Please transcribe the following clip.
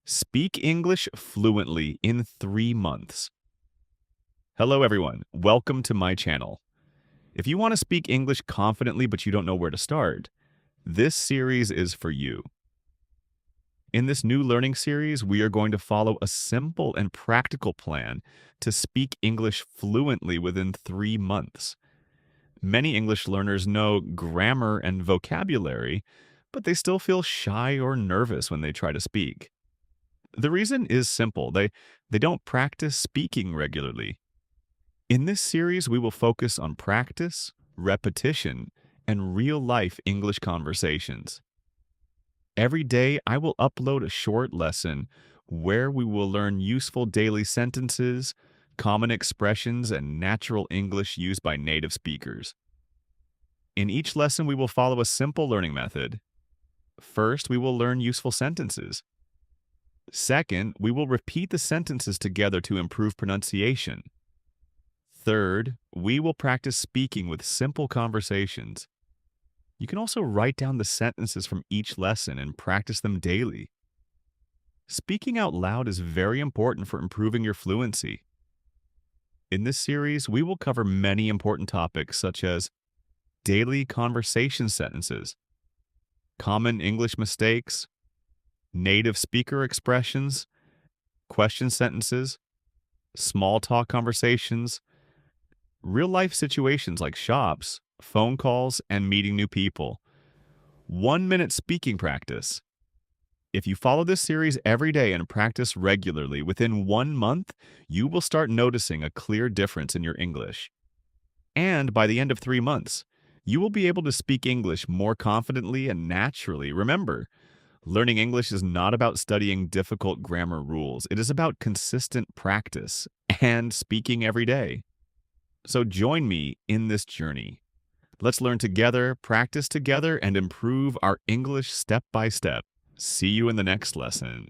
Speak English fluently in 3 months. Hello, everyone. Welcome to my channel. If you want to speak English confidently but you don't know where to start, this series is for you. In this new learning series, we are going to follow a simple and practical plan to speak English fluently within 3 months. Many English learners know grammar and vocabulary, but they still feel shy or nervous when they try to speak. The reason is simple. They don't practice speaking regularly. In this series, we will focus on practice, repetition, and real-life English conversations. Every day, I will upload a short lesson where we will learn useful daily sentences, common expressions, and natural English used by native speakers. In each lesson, we will follow a simple learning method. First, we will learn useful sentences. Second, we will repeat the sentences together to improve pronunciation. Third, we will practice speaking with simple conversations. You can also write down the sentences from each lesson and practice them daily. Speaking out loud is very important for improving your fluency. In this series, we will cover many important topics such as daily conversation sentences, common English mistakes, native speaker expressions, question sentences, small talk conversations, real-life situations like shops, phone calls, and meeting new people. 1-minute speaking practice. If you follow this series every day and practice regularly, within 1 month, you will start noticing a clear difference in your English. And by the end of 3 months, you will be able to speak English more confidently and naturally. Remember, learning English is not about studying difficult grammar rules. It is about consistent practice and speaking every day. So join me in this journey. Let's learn together, practice together, and improve our English step by step. See you in the next lesson.